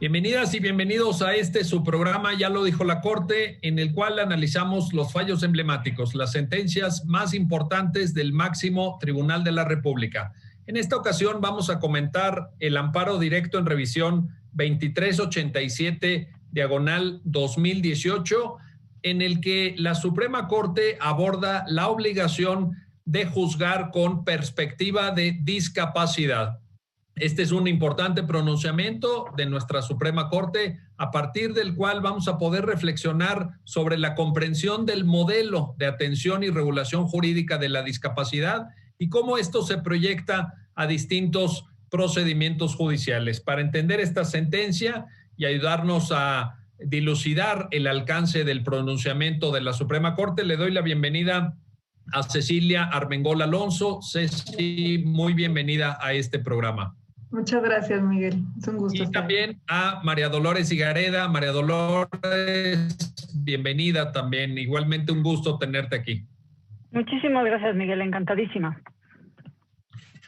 Bienvenidas y bienvenidos a su programa, ya lo dijo la Corte, en el cual analizamos los fallos emblemáticos, las sentencias más importantes del máximo Tribunal de la República. En esta ocasión vamos a comentar el amparo directo en revisión 2387/2018, en el que la Suprema Corte aborda la obligación de juzgar con perspectiva de discapacidad. Este es un importante pronunciamiento de nuestra Suprema Corte, a partir del cual vamos a poder reflexionar sobre la comprensión del modelo de atención y regulación jurídica de la discapacidad y cómo esto se proyecta a distintos procedimientos judiciales. Para entender esta sentencia y ayudarnos a dilucidar el alcance del pronunciamiento de la Suprema Corte, le doy la bienvenida a Cecilia Armengol Alonso. Ceci, muy bienvenida a este programa. Muchas gracias, Miguel. Es un gusto. Y también a María Dolores Higareda. María Dolores, bienvenida también. Igualmente un gusto tenerte aquí. Muchísimas gracias, Miguel. Encantadísima.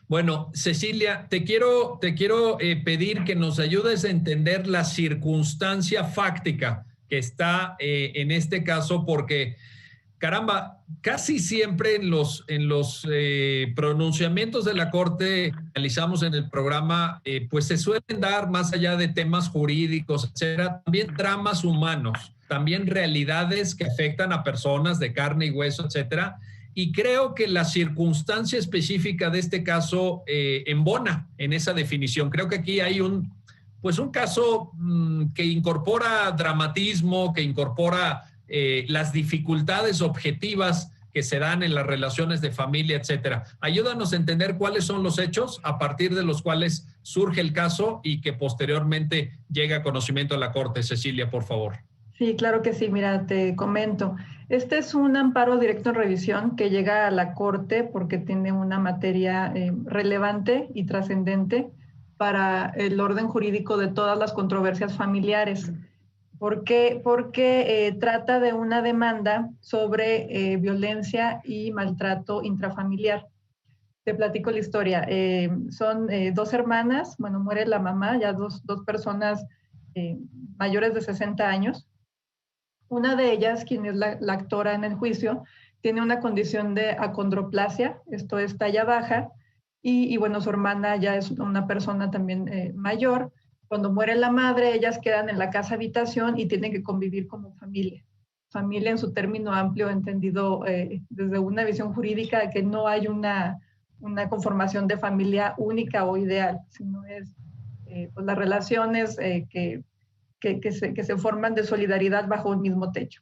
Bueno, Cecilia, te quiero pedir que nos ayudes a entender la circunstancia fáctica que está en este caso, porque caramba, casi siempre en los pronunciamientos de la Corte que analizamos en el programa, pues se suelen dar, más allá de temas jurídicos, etcétera, también dramas humanos, también realidades que afectan a personas de carne y hueso, etcétera. Y creo que la circunstancia específica de este caso embona en esa definición. Creo que aquí hay un caso que incorpora dramatismo, que incorpora las dificultades objetivas que se dan en las relaciones de familia, etcétera. Ayúdanos a entender cuáles son los hechos a partir de los cuales surge el caso y que posteriormente llega a conocimiento de la Corte. Cecilia, por favor. Sí, claro que sí. Mira, te comento. Este es un amparo directo en revisión que llega a la Corte porque tiene una materia relevante y trascendente para el orden jurídico de todas las controversias familiares. ¿Por qué? Porque trata de una demanda sobre violencia y maltrato intrafamiliar. Te platico la historia. Son dos hermanas, bueno, muere la mamá, ya dos personas mayores de 60 años. Una de ellas, quien es la actora en el juicio, tiene una condición de acondroplasia, esto es talla baja, y bueno, su hermana ya es una persona también mayor. Cuando muere la madre, ellas quedan en la casa habitación y tienen que convivir como familia. Familia en su término amplio, entendido desde una visión jurídica, que no hay una conformación de familia única o ideal, sino es pues las relaciones que se forman de solidaridad bajo un mismo techo.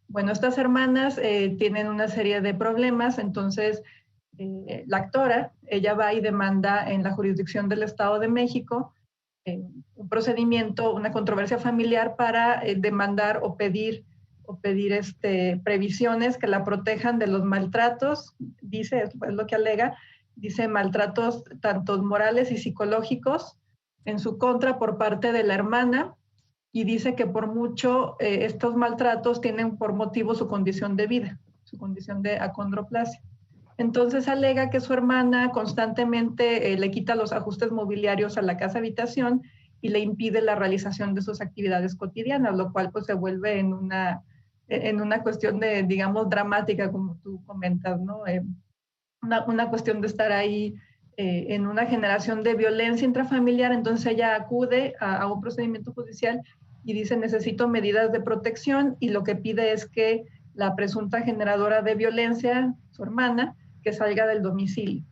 Bueno, estas hermanas tienen una serie de problemas, entonces la actora, ella va y demanda en la jurisdicción del Estado de México un procedimiento, una controversia familiar para demandar o pedir previsiones que la protejan de los maltratos, dice, es lo que alega, dice maltratos tanto morales y psicológicos en su contra por parte de la hermana, y dice que por mucho estos maltratos tienen por motivo su condición de vida, su condición de acondroplasia. Entonces alega que su hermana constantemente le quita los ajustes mobiliarios a la casa habitación y le impide la realización de sus actividades cotidianas, lo cual pues se vuelve en una cuestión de, digamos, dramática, como tú comentas, ¿no? Una cuestión de estar ahí en una generación de violencia intrafamiliar. Entonces ella acude a un procedimiento judicial y dice: necesito medidas de protección, y lo que pide es que la presunta generadora de violencia, su hermana, que salga del domicilio.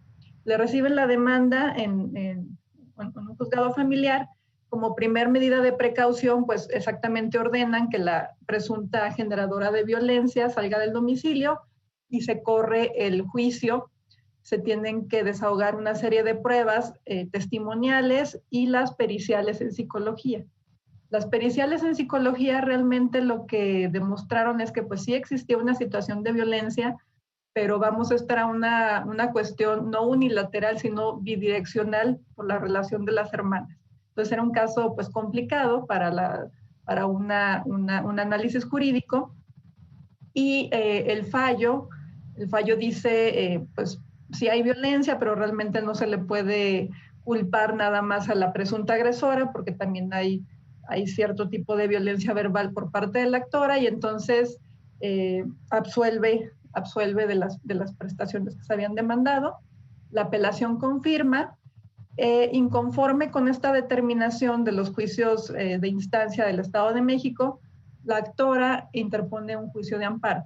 Le reciben la demanda en un juzgado familiar. Como primer medida de precaución, pues exactamente ordenan que la presunta generadora de violencia salga del domicilio y se corre el juicio. Se tienen que desahogar una serie de pruebas testimoniales y las periciales en psicología. Las periciales en psicología realmente lo que demostraron es que pues sí existía una situación de violencia, pero vamos a estar a una cuestión no unilateral, sino bidireccional por la relación de las hermanas. Entonces era un caso pues complicado para un análisis jurídico, y el fallo dice pues sí hay violencia, pero realmente no se le puede culpar nada más a la presunta agresora, porque también hay hay cierto tipo de violencia verbal por parte de la actora y entonces absuelve de las prestaciones que se habían demandado. La apelación confirma. Inconforme con esta determinación de los juicios de instancia del Estado de México, la actora interpone un juicio de amparo.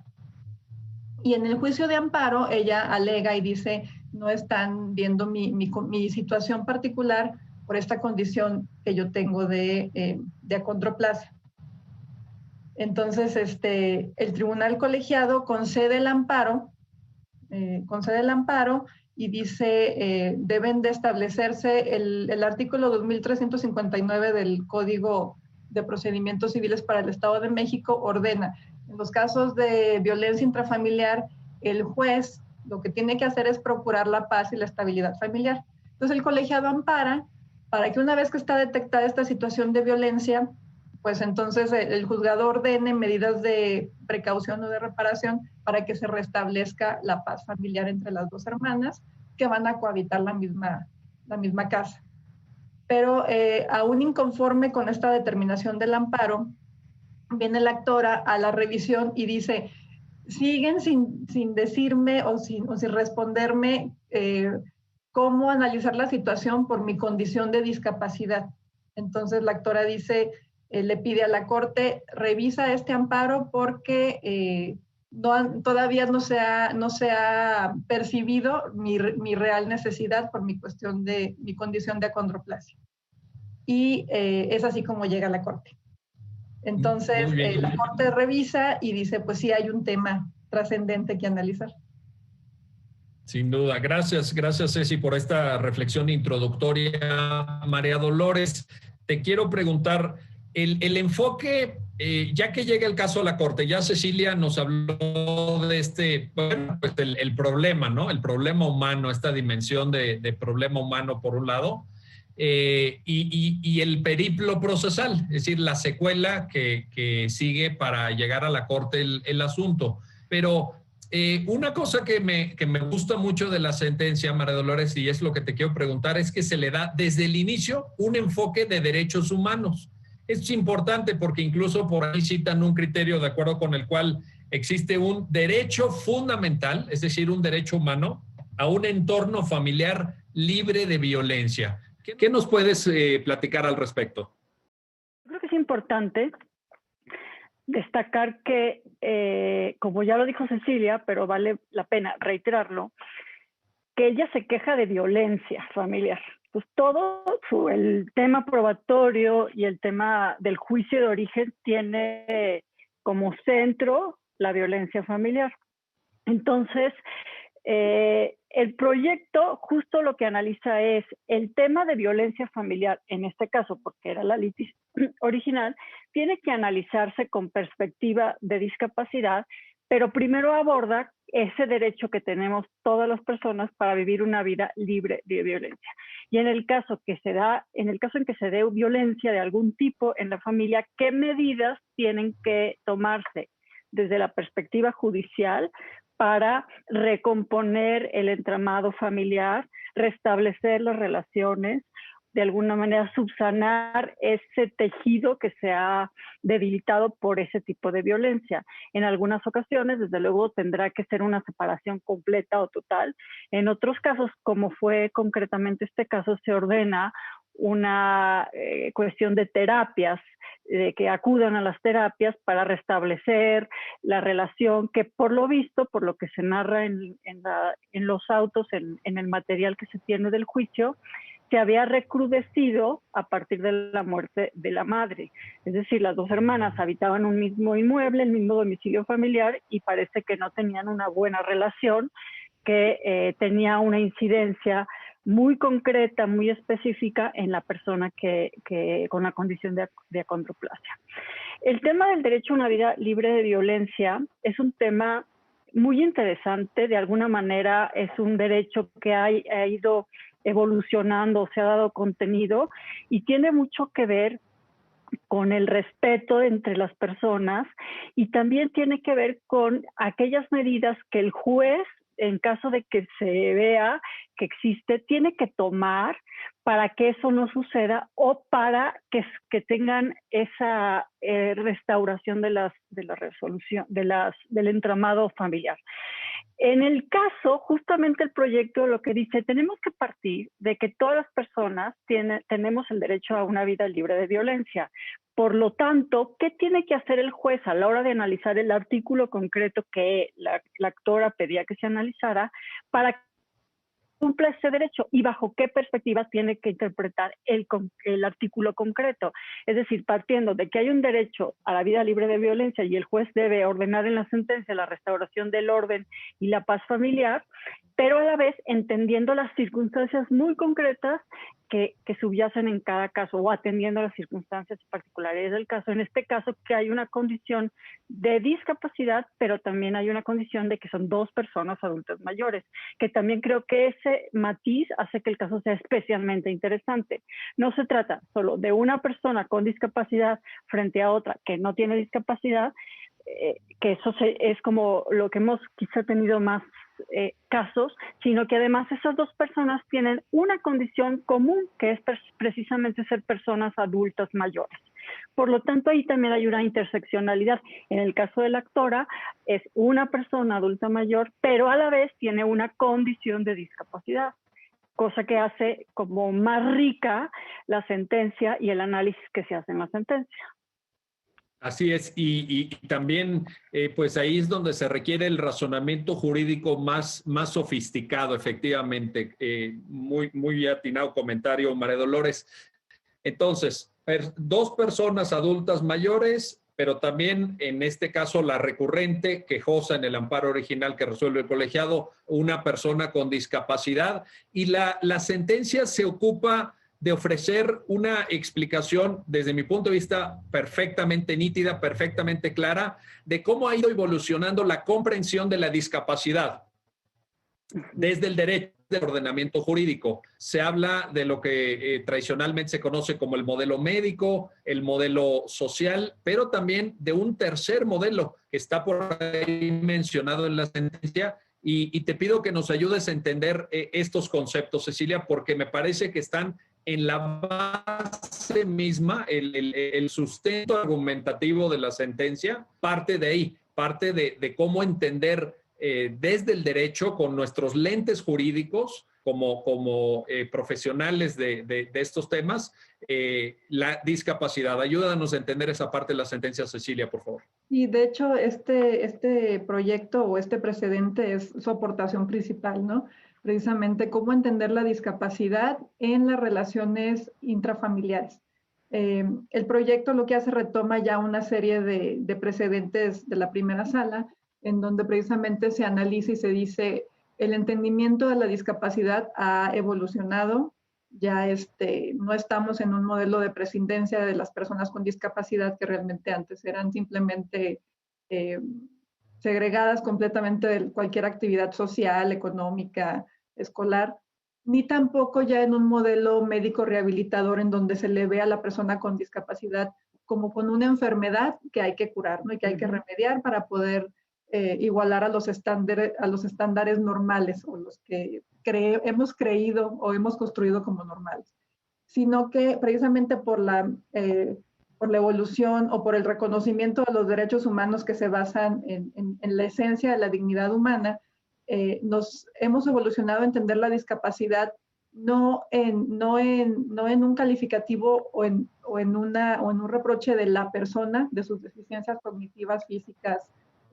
Y en el juicio de amparo ella alega y dice, no están viendo mi situación particular por esta condición que yo tengo de acondroplasia. Entonces, el tribunal colegiado concede el amparo y dice, deben de establecerse el artículo 2359 del Código de Procedimientos Civiles para el Estado de México ordena, en los casos de violencia intrafamiliar, el juez lo que tiene que hacer es procurar la paz y la estabilidad familiar. Entonces el colegiado ampara para que una vez que está detectada esta situación de violencia, pues entonces el juzgado ordene medidas de precaución o de reparación para que se restablezca la paz familiar entre las dos hermanas que van a cohabitar la misma casa. Pero aún inconforme con esta determinación del amparo, viene la actora a la revisión y dice, siguen sin decirme o sin responderme cómo analizar la situación por mi condición de discapacidad. Entonces la actora dice, le pide a la Corte, revisa este amparo porque todavía no se ha percibido mi real necesidad por mi condición de acondroplasia. Y es así como llega a la Corte. Entonces, la Corte revisa y dice, pues sí hay un tema trascendente que analizar. Sin duda. Gracias, Ceci, por esta reflexión introductoria. María Dolores, te quiero preguntar, el enfoque, ya que llega el caso a la Corte, ya Cecilia nos habló de pues el problema, ¿no? El problema humano, esta dimensión de problema humano por un lado, y el periplo procesal, es decir, la secuela que sigue para llegar a la Corte el asunto. Pero una cosa que me gusta mucho de la sentencia, María Dolores, y es lo que te quiero preguntar, es que se le da desde el inicio un enfoque de derechos humanos. Es importante porque incluso por ahí citan un criterio de acuerdo con el cual existe un derecho fundamental, es decir, un derecho humano, a un entorno familiar libre de violencia. ¿Qué nos puedes platicar al respecto? Creo que es importante destacar que, como ya lo dijo Cecilia, pero vale la pena reiterarlo, que ella se queja de violencia familiar. Pues todo el tema probatorio y el tema del juicio de origen tiene como centro la violencia familiar. Entonces, el proyecto justo lo que analiza es el tema de violencia familiar, en este caso, porque era la litis original, tiene que analizarse con perspectiva de discapacidad, pero primero aborda ese derecho que tenemos todas las personas para vivir una vida libre de violencia. Y en el caso en que se dé violencia de algún tipo en la familia, ¿qué medidas tienen que tomarse desde la perspectiva judicial para recomponer el entramado familiar, restablecer las relaciones, de alguna manera subsanar ese tejido que se ha debilitado por ese tipo de violencia? En algunas ocasiones, desde luego, tendrá que ser una separación completa o total. En otros casos, como fue concretamente este caso, se ordena una cuestión de terapias, de que acudan a las terapias para restablecer la relación que, por lo visto, por lo que se narra en los autos, en el material que se tiene del juicio, se había recrudecido a partir de la muerte de la madre. Es decir, las dos hermanas habitaban un mismo inmueble, el mismo domicilio familiar, y parece que no tenían una buena relación, que tenía una incidencia muy concreta, muy específica en la persona que con la condición de acondroplasia. El tema del derecho a una vida libre de violencia es un tema muy interesante. De alguna manera es un derecho que ha ido evolucionando, se ha dado contenido y tiene mucho que ver con el respeto entre las personas, y también tiene que ver con aquellas medidas que el juez en caso de que se vea que existe, tiene que tomar para que eso no suceda o para que tengan esa restauración de la resolución, del entramado familiar. En el caso, justamente el proyecto lo que dice, tenemos que partir de que todas las personas tenemos el derecho a una vida libre de violencia. Por lo tanto, ¿qué tiene que hacer el juez a la hora de analizar el artículo concreto que la actora pedía que se analizara para que cumpla ese derecho y bajo qué perspectivas tiene que interpretar el artículo concreto? Es decir, partiendo de que hay un derecho a la vida libre de violencia y el juez debe ordenar en la sentencia la restauración del orden y la paz familiar, pero a la vez entendiendo las circunstancias muy concretas que subyacen en cada caso o atendiendo a las circunstancias particulares del caso. En este caso, que hay una condición de discapacidad, pero también hay una condición de que son dos personas adultas mayores, que también creo que ese matiz hace que el caso sea especialmente interesante. No se trata solo de una persona con discapacidad frente a otra que no tiene discapacidad, que eso es como lo que hemos quizá tenido más casos, sino que además esas dos personas tienen una condición común, que es precisamente ser personas adultas mayores. Por lo tanto, ahí también hay una interseccionalidad. En el caso de la actora, es una persona adulta mayor, pero a la vez tiene una condición de discapacidad, cosa que hace como más rica la sentencia y el análisis que se hace en la sentencia. Así es, y también pues ahí es donde se requiere el razonamiento jurídico más sofisticado, efectivamente. Muy atinado comentario, María Dolores. Entonces, dos personas adultas mayores, pero también en este caso la recurrente, quejosa en el amparo original que resuelve el colegiado, una persona con discapacidad, y la sentencia se ocupa de ofrecer una explicación, desde mi punto de vista, perfectamente nítida, perfectamente clara, de cómo ha ido evolucionando la comprensión de la discapacidad desde el derecho del ordenamiento jurídico. Se habla de lo que tradicionalmente se conoce como el modelo médico, el modelo social, pero también de un tercer modelo que está por ahí mencionado en la sentencia. Y te pido que nos ayudes a entender estos conceptos, Cecilia, porque me parece que están en la base misma, el sustento argumentativo de la sentencia, parte de ahí, parte de cómo entender desde el derecho, con nuestros lentes jurídicos, como profesionales de estos temas, la discapacidad. Ayúdanos a entender esa parte de la sentencia, Cecilia, por favor. Y de hecho, este proyecto o este precedente es su aportación principal, ¿no? Precisamente cómo entender la discapacidad en las relaciones intrafamiliares. El proyecto lo que hace retoma ya una serie de precedentes de la primera sala, en donde precisamente se analiza y se dice el entendimiento de la discapacidad ha evolucionado. Ya no estamos en un modelo de prescindencia de las personas con discapacidad que realmente antes eran simplemente segregadas completamente de cualquier actividad social, económica, escolar, ni tampoco ya en un modelo médico rehabilitador en donde se le ve a la persona con discapacidad como con una enfermedad que hay que curar, ¿no? Y que hay que remediar para poder igualar a los estándares normales o los que hemos creído o hemos construido como normales, sino que precisamente por la evolución o por el reconocimiento de los derechos humanos que se basan en la esencia de la dignidad humana, nos hemos evolucionado a entender la discapacidad no en un calificativo o en un reproche de la persona, de sus deficiencias cognitivas, físicas,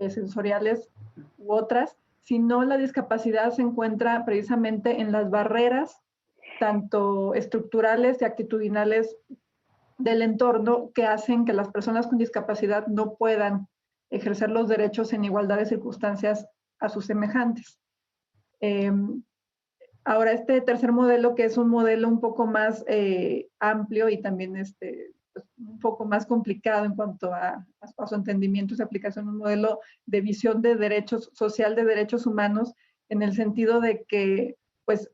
sensoriales u otras, sino la discapacidad se encuentra precisamente en las barreras, tanto estructurales y actitudinales del entorno, que hacen que las personas con discapacidad no puedan ejercer los derechos en igualdad de circunstancias a sus semejantes. Ahora, este tercer modelo, que es un modelo un poco más amplio y también un poco más complicado en cuanto a su entendimiento y su aplicación, un modelo de visión de derechos, social de derechos humanos, en el sentido de que pues,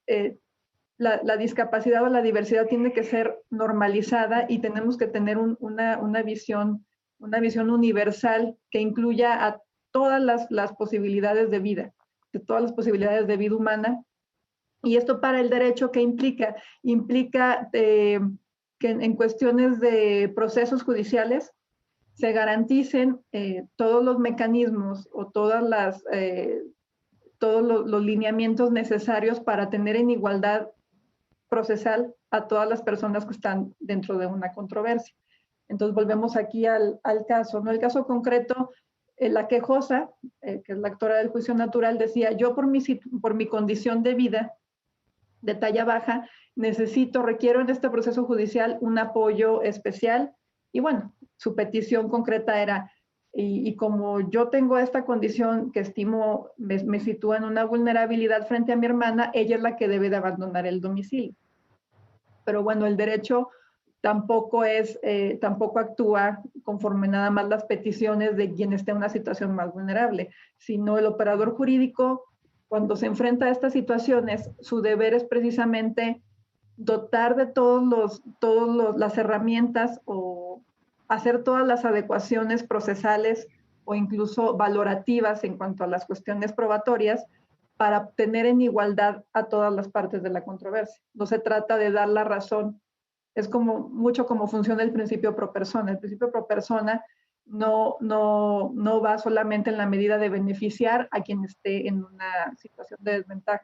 la discapacidad o la diversidad tiene que ser normalizada y tenemos que tener una visión universal que incluya a todas las posibilidades de vida. todas las posibilidades de vida humana. Y esto para el derecho, ¿qué implica? Implica que en cuestiones de procesos judiciales se garanticen todos los mecanismos o todos los lineamientos necesarios para tener en igualdad procesal a todas las personas que están dentro de una controversia. Entonces volvemos aquí al caso, ¿no? El caso concreto, la quejosa, que es la actora del juicio natural, decía, yo por mi condición de vida de talla baja, requiero en este proceso judicial un apoyo especial. Y bueno, su petición concreta era, y como yo tengo esta condición que estimo me sitúa en una vulnerabilidad frente a mi hermana, ella es la que debe de abandonar el domicilio. Pero bueno, el derecho tampoco actúa conforme nada más las peticiones de quien esté en una situación más vulnerable, sino el operador jurídico, cuando se enfrenta a estas situaciones, su deber es precisamente dotar de todas las herramientas o hacer todas las adecuaciones procesales o incluso valorativas en cuanto a las cuestiones probatorias para tener en igualdad a todas las partes de la controversia. No se trata de dar la razón. Es mucho como funciona el principio pro persona. El principio pro persona no va solamente en la medida de beneficiar a quien esté en una situación de desventaja,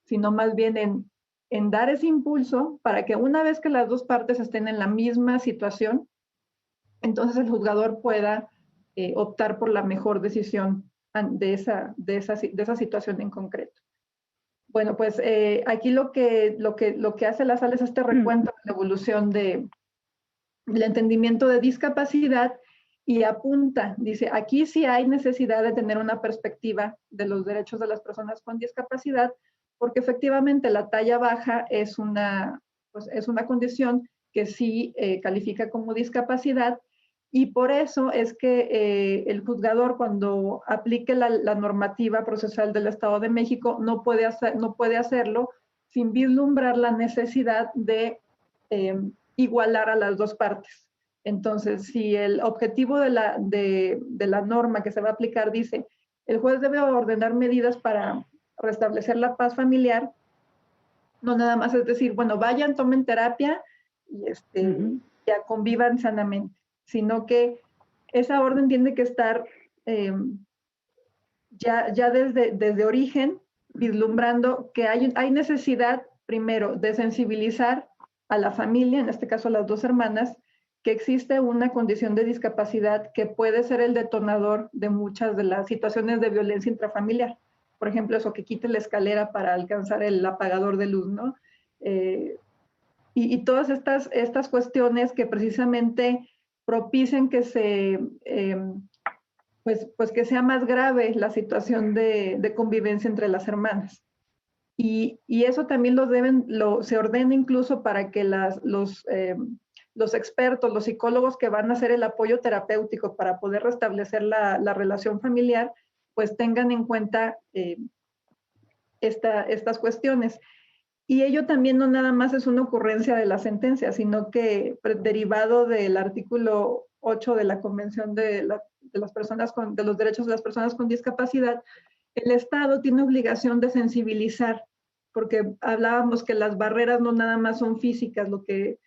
sino más bien en dar ese impulso para que una vez que las dos partes estén en la misma situación, entonces el juzgador pueda optar por la mejor decisión de esa situación en concreto. Bueno, pues aquí lo que hace la sala es este recuento de la evolución del entendimiento de discapacidad y apunta, dice, aquí sí hay necesidad de tener una perspectiva de los derechos de las personas con discapacidad, porque efectivamente la talla baja es una condición que sí califica como discapacidad, y por eso es que el juzgador, cuando aplique la normativa procesal del Estado de México, no puede hacerlo sin vislumbrar la necesidad de igualar a las dos partes. Entonces, si el objetivo de la norma que se va a aplicar dice, el juez debe ordenar medidas para restablecer la paz familiar, no nada más es decir, bueno, vayan, tomen terapia y ya convivan sanamente, sino que esa orden tiene que estar ya desde origen vislumbrando que hay necesidad, primero, de sensibilizar a la familia, en este caso a las dos hermanas, que existe una condición de discapacidad que puede ser el detonador de muchas de las situaciones de violencia intrafamiliar. Por ejemplo, eso que quite la escalera para alcanzar el apagador de luz, ¿no? Y todas estas cuestiones que precisamente propician que pues que sea más grave la situación de convivencia entre las hermanas. Y eso también se ordena incluso para que los expertos, los psicólogos que van a hacer el apoyo terapéutico para poder restablecer la relación familiar, pues tengan en cuenta estas cuestiones. Y ello también no nada más es una ocurrencia de la sentencia, sino que derivado del artículo 8 de la Convención de los Derechos de las Personas con Discapacidad, el Estado tiene obligación de sensibilizar, porque hablábamos que las barreras no nada más son físicas, lo que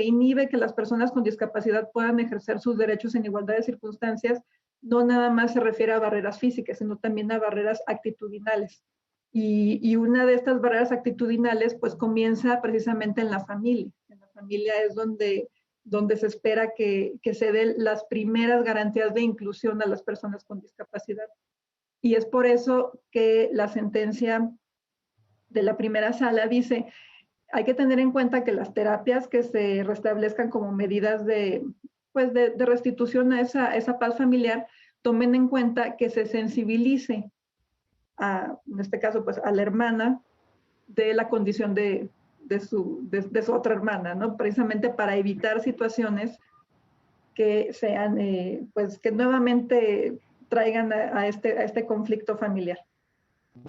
inhibe que las personas con discapacidad puedan ejercer sus derechos en igualdad de circunstancias, no nada más se refiere a barreras físicas, sino también a barreras actitudinales. Y una de estas barreras actitudinales pues comienza precisamente en la familia. En la familia es donde se espera que se den las primeras garantías de inclusión a las personas con discapacidad. Y es por eso que la sentencia de la primera sala dice, hay que tener en cuenta que las terapias que se restablezcan como medidas de restitución a esa paz familiar, tomen en cuenta que se sensibilice en este caso, pues a la hermana de la condición de su otra hermana, ¿no? Precisamente para evitar situaciones que sean, pues que nuevamente traigan a este conflicto familiar.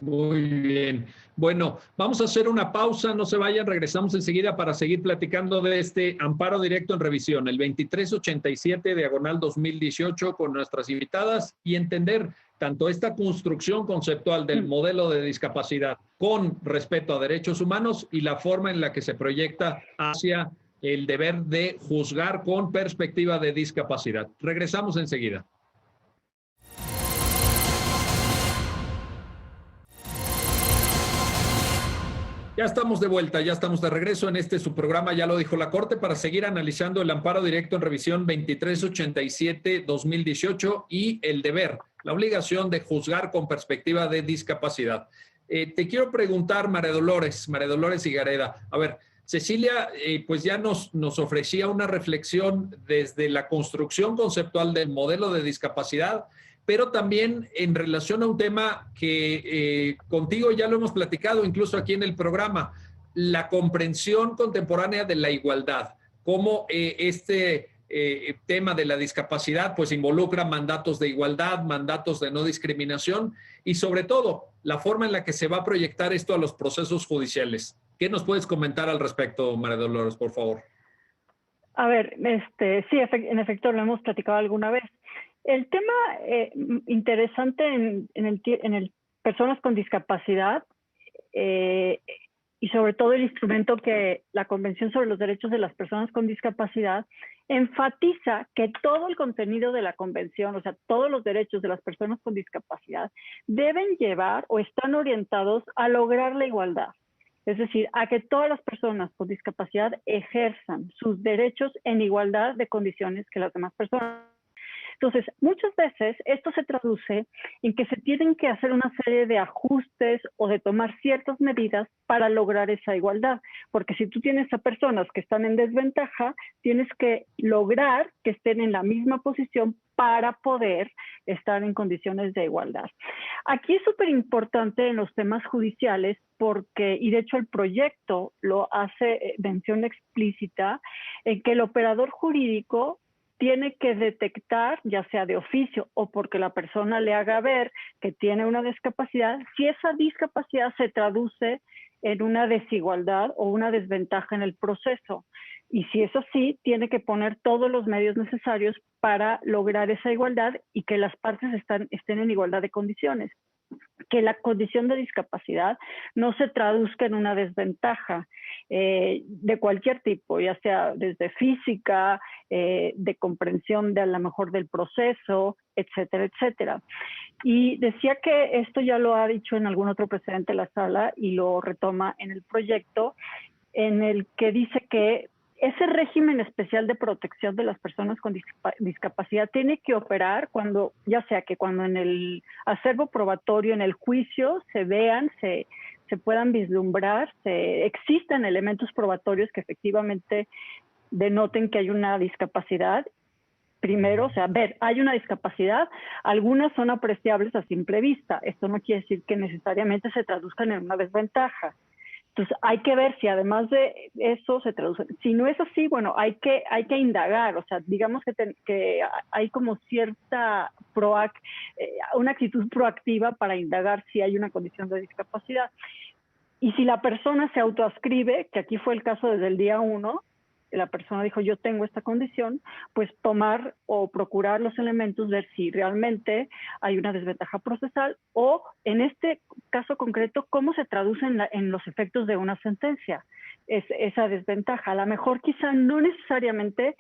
Muy bien. Bueno, vamos a hacer una pausa, no se vayan, regresamos enseguida para seguir platicando de este amparo directo en revisión, el 2387 diagonal 2018 con nuestras invitadas y entender tanto esta construcción conceptual del modelo de discapacidad con respeto a derechos humanos y la forma en la que se proyecta hacia el deber de juzgar con perspectiva de discapacidad. Regresamos enseguida. Ya estamos de vuelta, ya estamos de regreso en su programa, ya lo dijo la Corte, para seguir analizando el amparo directo en revisión 2387-2018 y el deber, la obligación de juzgar con perspectiva de discapacidad. Te quiero preguntar, María Dolores Higareda, a ver, Cecilia pues ya nos ofrecía una reflexión desde la construcción conceptual del modelo de discapacidad, pero también en relación a un tema que contigo ya lo hemos platicado, incluso aquí en el programa, la comprensión contemporánea de la igualdad, cómo tema de la discapacidad pues involucra mandatos de igualdad, mandatos de no discriminación y sobre todo la forma en la que se va a proyectar esto a los procesos judiciales. ¿Qué nos puedes comentar al respecto, María Dolores, por favor? A ver, sí, en efecto lo hemos platicado alguna vez. El tema interesante en el personas con discapacidad y sobre todo el instrumento que la Convención sobre los Derechos de las Personas con Discapacidad enfatiza que todo el contenido de la Convención, o sea, todos los derechos de las personas con discapacidad deben llevar o están orientados a lograr la igualdad. Es decir, a que todas las personas con discapacidad ejerzan sus derechos en igualdad de condiciones que las demás personas. Entonces, muchas veces esto se traduce en que se tienen que hacer una serie de ajustes o de tomar ciertas medidas para lograr esa igualdad. Porque si tú tienes a personas que están en desventaja, tienes que lograr que estén en la misma posición para poder estar en condiciones de igualdad. Aquí es súper importante en los temas judiciales porque, y de hecho el proyecto lo hace mención explícita, en que el operador jurídico tiene que detectar, ya sea de oficio o porque la persona le haga ver que tiene una discapacidad, si esa discapacidad se traduce en una desigualdad o una desventaja en el proceso. Y si es así, tiene que poner todos los medios necesarios para lograr esa igualdad y que las partes estén en igualdad de condiciones. Que la condición de discapacidad no se traduzca en una desventaja de cualquier tipo, ya sea desde física, de comprensión de a lo mejor del proceso, etcétera, etcétera. Y decía que esto ya lo ha dicho en algún otro precedente de la sala y lo retoma en el proyecto, en el que dice que ese régimen especial de protección de las personas con discapacidad tiene que operar cuando, ya sea que cuando en el acervo probatorio, en el juicio, se vean, se puedan vislumbrar, existan elementos probatorios que efectivamente denoten que hay una discapacidad. Primero, o sea, hay una discapacidad, algunas son apreciables a simple vista. Esto no quiere decir que necesariamente se traduzcan en una desventaja. Entonces, hay que ver si además de eso se traduce. Si no es así, bueno, hay que indagar. O sea, digamos que hay como cierta una actitud proactiva para indagar si hay una condición de discapacidad. Y si la persona se autoascribe, que aquí fue el caso desde el día 1, la persona dijo, yo tengo esta condición, pues tomar o procurar los elementos, ver si realmente hay una desventaja procesal o, en este caso concreto, cómo se traduce en los efectos de una sentencia esa desventaja. A lo mejor quizá no necesariamente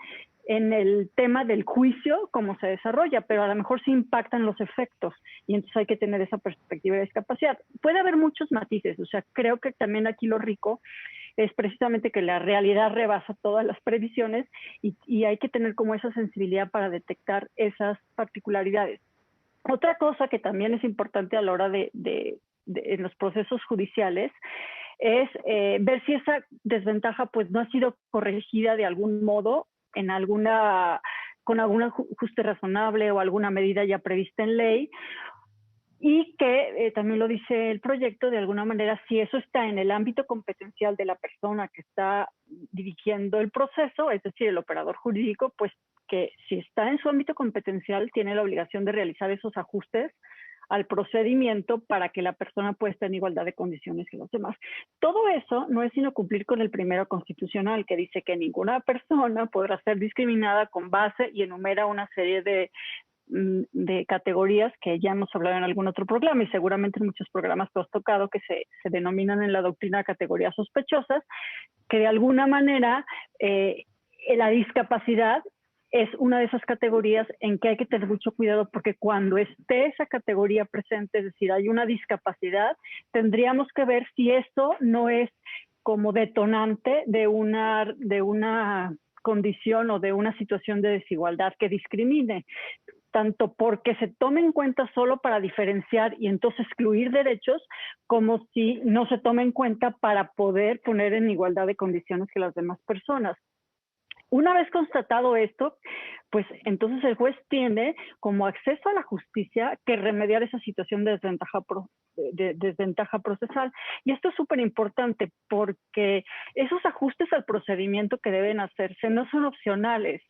en el tema del juicio, cómo se desarrolla, pero a lo mejor sí impactan los efectos y entonces hay que tener esa perspectiva de discapacidad. Puede haber muchos matices, o sea, creo que también aquí lo rico es precisamente que la realidad rebasa todas las previsiones y hay que tener como esa sensibilidad para detectar esas particularidades. Otra cosa que también es importante a la hora en los procesos judiciales es ver si esa desventaja pues no ha sido corregida de algún modo con algún ajuste razonable o alguna medida ya prevista en ley. Y que también lo dice el proyecto, de alguna manera, si eso está en el ámbito competencial de la persona que está dirigiendo el proceso, es decir, el operador jurídico, pues que si está en su ámbito competencial tiene la obligación de realizar esos ajustes al procedimiento para que la persona pueda estar en igualdad de condiciones que los demás. Todo eso no es sino cumplir con el primero constitucional, que dice que ninguna persona podrá ser discriminada con base y enumera una serie de categorías que ya hemos hablado en algún otro programa y seguramente en muchos programas que has tocado, que se denominan en la doctrina categorías sospechosas, que de alguna manera la discapacidad es una de esas categorías en que hay que tener mucho cuidado, porque cuando esté esa categoría presente, es decir, hay una discapacidad, tendríamos que ver si eso no es como detonante de una condición o de una situación de desigualdad que discrimine, tanto porque se tome en cuenta solo para diferenciar y entonces excluir derechos, como si no se tome en cuenta para poder poner en igualdad de condiciones que las demás personas. Una vez constatado esto, pues entonces el juez tiene como acceso a la justicia que remediar esa situación de desventaja procesal. Y esto es súper importante porque esos ajustes al procedimiento que deben hacerse no son opcionales.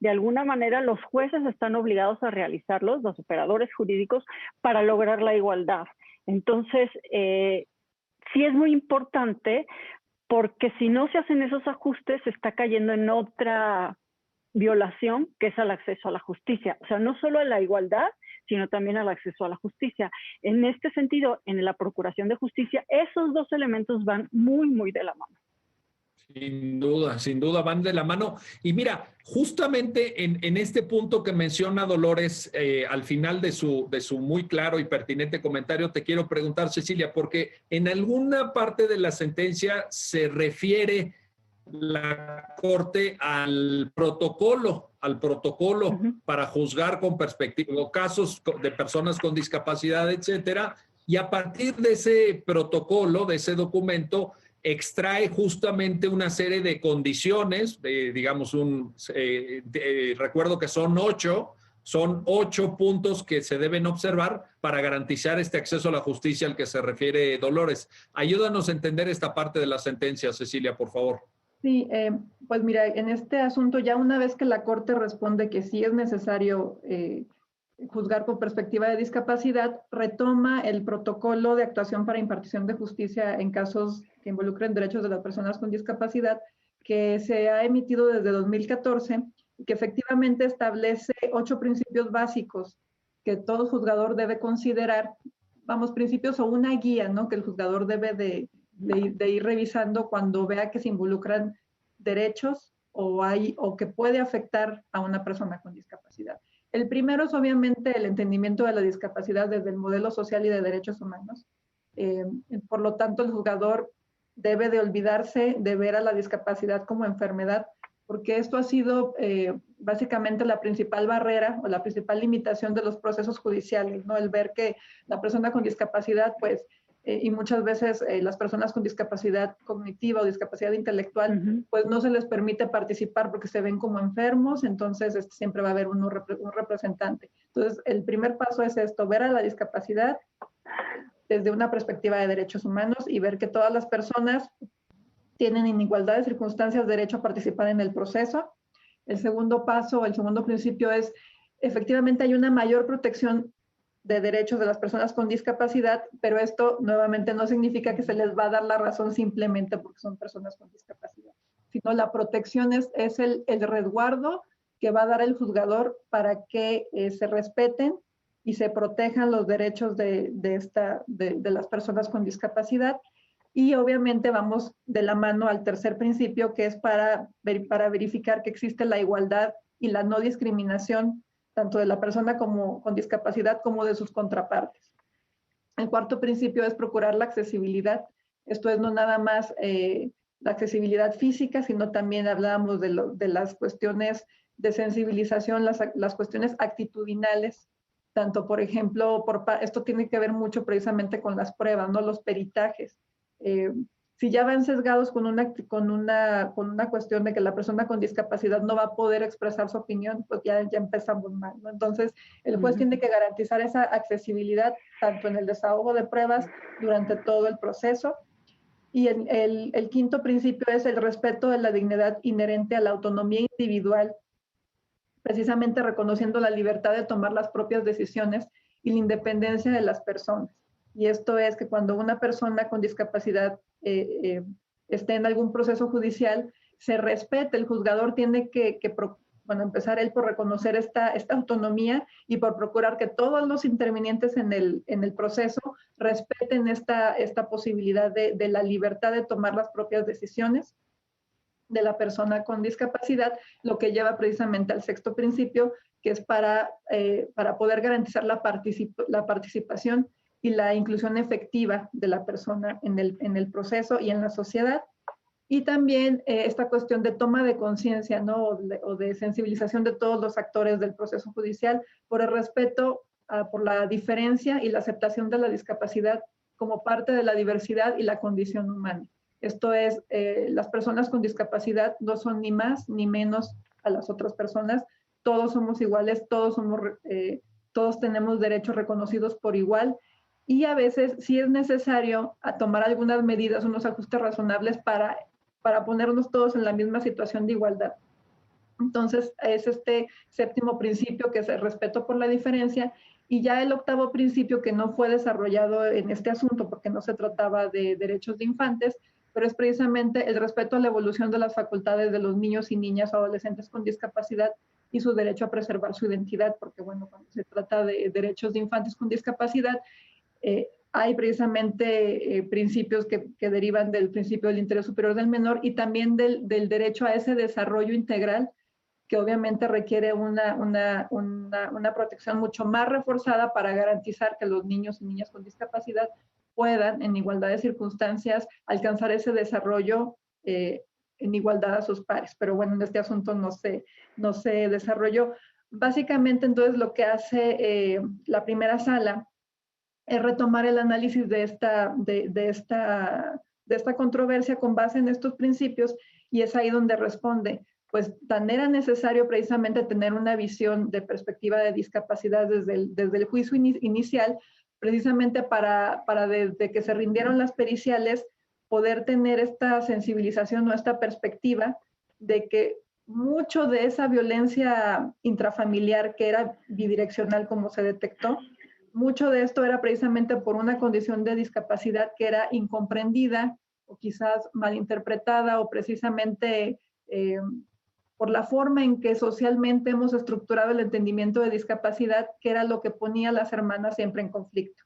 De alguna manera los jueces están obligados a realizarlos, los operadores jurídicos, para lograr la igualdad. Entonces, sí es muy importante, porque si no se hacen esos ajustes, se está cayendo en otra violación, que es al acceso a la justicia. O sea, no solo a la igualdad, sino también al acceso a la justicia. En este sentido, en la procuración de justicia, esos dos elementos van muy, muy de la mano. Sin duda van de la mano. Y mira, justamente en este punto que menciona Dolores al final de su muy claro y pertinente comentario, te quiero preguntar, Cecilia, porque en alguna parte de la sentencia se refiere la Corte al protocolo para juzgar con perspectiva, o casos de personas con discapacidad, etcétera, y a partir de ese protocolo, de ese documento, extrae justamente una serie de condiciones, digamos, recuerdo que son 8 puntos que se deben observar para garantizar este acceso a la justicia al que se refiere Dolores. Ayúdanos a entender esta parte de la sentencia, Cecilia, por favor. Sí, pues mira, en este asunto ya una vez que la Corte responde que sí es necesario juzgar con perspectiva de discapacidad, retoma el protocolo de actuación para impartición de justicia en casos que involucren derechos de las personas con discapacidad, que se ha emitido desde 2014 y que efectivamente establece 8 principios básicos que todo juzgador debe considerar, principios o una guía, ¿no?, que el juzgador debe de ir revisando cuando vea que se involucran derechos o que puede afectar a una persona con discapacidad. El primero es obviamente el entendimiento de la discapacidad desde el modelo social y de derechos humanos. Por lo tanto, el juzgador debe de olvidarse de ver a la discapacidad como enfermedad, porque esto ha sido básicamente la principal barrera o la principal limitación de los procesos judiciales, ¿no? El ver que la persona con discapacidad, pues, y muchas veces las personas con discapacidad cognitiva o discapacidad intelectual, pues no se les permite participar porque se ven como enfermos, entonces siempre va a haber un representante. Entonces, el primer paso es esto, ver a la discapacidad desde una perspectiva de derechos humanos y ver que todas las personas tienen en igualdad de circunstancias derecho a participar en el proceso. El segundo paso, el segundo principio es, efectivamente hay una mayor protección de derechos de las personas con discapacidad, pero esto nuevamente no significa que se les va a dar la razón simplemente porque son personas con discapacidad, sino la protección es el resguardo que va a dar el juzgador para que se respeten y se protejan los derechos de las personas con discapacidad. Y obviamente vamos de la mano al tercer principio, que es para verificar que existe la igualdad y la no discriminación tanto de la persona con discapacidad como de sus contrapartes. El cuarto principio es procurar la accesibilidad. Esto es no nada más la accesibilidad física, sino también hablábamos de las cuestiones de sensibilización, las cuestiones actitudinales, tanto, por ejemplo, esto tiene que ver mucho precisamente con las pruebas, ¿no?, los peritajes. Si ya van sesgados con una cuestión de que la persona con discapacidad no va a poder expresar su opinión, pues ya empezamos mal, ¿no? Entonces, el juez tiene que garantizar esa accesibilidad tanto en el desahogo de pruebas durante todo el proceso. Y el quinto principio es el respeto de la dignidad inherente a la autonomía individual, precisamente reconociendo la libertad de tomar las propias decisiones y la independencia de las personas. Y esto es que cuando una persona con discapacidad esté en algún proceso judicial, se respete. El juzgador tiene que empezar él por reconocer esta autonomía y por procurar que todos los intervinientes en el proceso respeten esta posibilidad de la libertad de tomar las propias decisiones de la persona con discapacidad, lo que lleva precisamente al sexto principio, que es para poder garantizar la participación y la inclusión efectiva de la persona en el proceso y en la sociedad. Y también esta cuestión de toma de conciencia, ¿no? o de sensibilización de todos los actores del proceso judicial por el respeto, por la diferencia y la aceptación de la discapacidad como parte de la diversidad y la condición humana. Esto es, las personas con discapacidad no son ni más ni menos a las otras personas. Todos somos iguales, todos tenemos derechos reconocidos por igual. Y a veces sí es necesario tomar algunas medidas, unos ajustes razonables para ponernos todos en la misma situación de igualdad. Entonces, es este séptimo principio, que es el respeto por la diferencia, y ya el octavo principio, que no fue desarrollado en este asunto porque no se trataba de derechos de infantes, pero es precisamente el respeto a la evolución de las facultades de los niños y niñas o adolescentes con discapacidad y su derecho a preservar su identidad, porque bueno, cuando se trata de derechos de infantes con discapacidad, hay precisamente principios que derivan del principio del interés superior del menor y también del derecho a ese desarrollo integral, que obviamente requiere una protección mucho más reforzada para garantizar que los niños y niñas con discapacidad puedan, en igualdad de circunstancias, alcanzar ese desarrollo en igualdad a sus pares. Pero bueno, en este asunto no se desarrolló. Básicamente, entonces, lo que hace la primera sala es retomar el análisis de esta controversia con base en estos principios, y es ahí donde responde, pues tan era necesario precisamente tener una visión de perspectiva de discapacidad desde el juicio inicial, precisamente para desde que se rindieron las periciales, poder tener esta sensibilización o esta perspectiva de que mucho de esa violencia intrafamiliar, que era bidireccional como se detectó, mucho de esto era precisamente por una condición de discapacidad que era incomprendida o quizás malinterpretada, o precisamente por la forma en que socialmente hemos estructurado el entendimiento de discapacidad, que era lo que ponía a las hermanas siempre en conflicto.